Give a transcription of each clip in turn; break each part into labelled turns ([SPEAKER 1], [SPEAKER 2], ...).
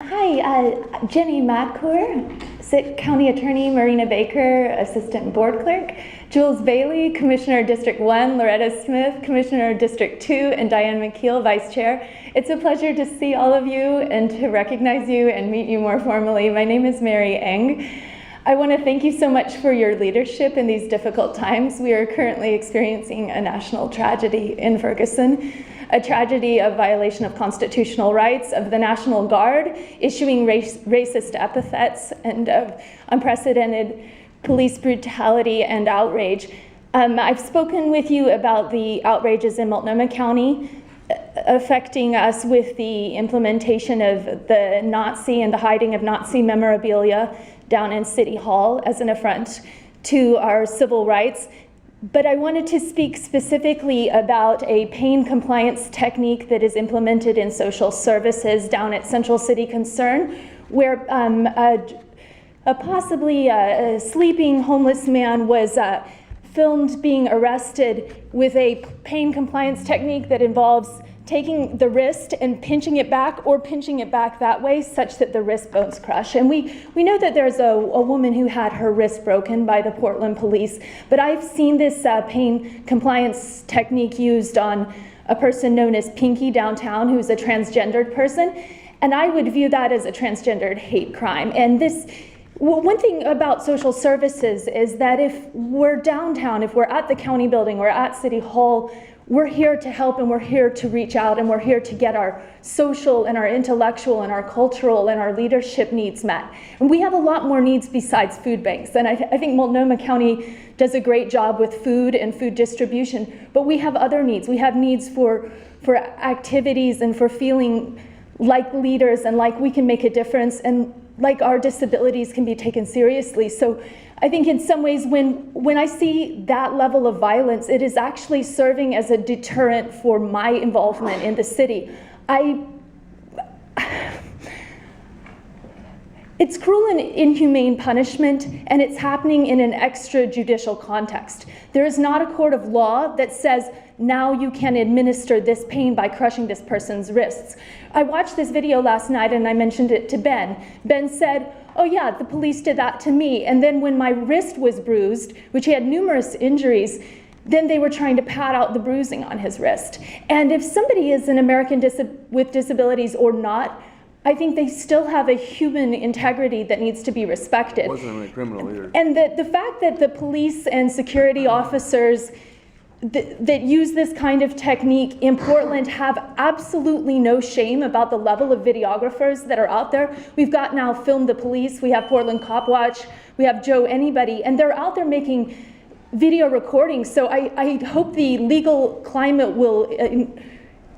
[SPEAKER 1] Hi, Jenny Madcour, County Attorney Marina Baker, Assistant Board Clerk, Jules Bailey, Commissioner District 1, Loretta Smith, Commissioner District 2, and Diane McKeel, Vice Chair. It's a pleasure to see all of you and to recognize you and meet you more formally. My name is Mary Eng. I want to thank you so much for your leadership in these difficult times. We are currently experiencing a national tragedy in Ferguson, a tragedy of violation of constitutional rights, of the National Guard issuing racist epithets, and of unprecedented police brutality and outrage. I've spoken with you about the outrages in Multnomah County affecting us with the implementation of the Nazi and the hiding of Nazi memorabilia down in City Hall as an affront to our civil rights. But I wanted to speak specifically about a pain compliance technique that is implemented in social services down at Central City Concern, where possibly a sleeping homeless man was filmed being arrested with a pain compliance technique that involves taking the wrist and pinching it back, or pinching it back that way such that the wrist bones crush. And we know that there's a woman who had her wrist broken by the Portland police, but I've seen this pain compliance technique used on a person known as Pinky downtown, who's a transgendered person, and I would view that as a transgendered hate crime. And one thing about social services is that if we're downtown, if we're at the county building or at City Hall, we're here to help, and we're here to reach out, and we're here to get our social and our intellectual and our cultural and our leadership needs met. And we have a lot more needs besides food banks. And I think Multnomah County does a great job with food and food distribution, but we have other needs. We have needs for activities and for feeling like leaders and like we can make a difference and like our disabilities can be taken seriously. So I think in some ways when I see that level of violence, it is actually serving as a deterrent for my involvement in the city. It's cruel and inhumane punishment, and it's happening in an extrajudicial context. There is not a court of law that says, now you can administer this pain by crushing this person's wrists. I watched this video last night and I mentioned it to Ben. Ben said, oh yeah, the police did that to me. And then when my wrist was bruised, which he had numerous injuries, then they were trying to pad out the bruising on his wrist. And if somebody is an American with disabilities or not, I think they still have a human integrity that needs to be respected. It
[SPEAKER 2] wasn't a criminal either.
[SPEAKER 1] And the fact that the police and security officers that use this kind of technique in Portland have absolutely no shame about the level of videographers that are out there. We've got now Film the Police, we have Portland Cop Watch, we have Joe Anybody, and they're out there making video recordings. So I hope the legal climate will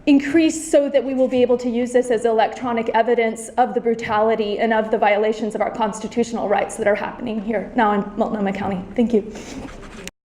[SPEAKER 1] increase so that we will be able to use this as electronic evidence of the brutality and of the violations of our constitutional rights that are happening here now in Multnomah County. Thank you.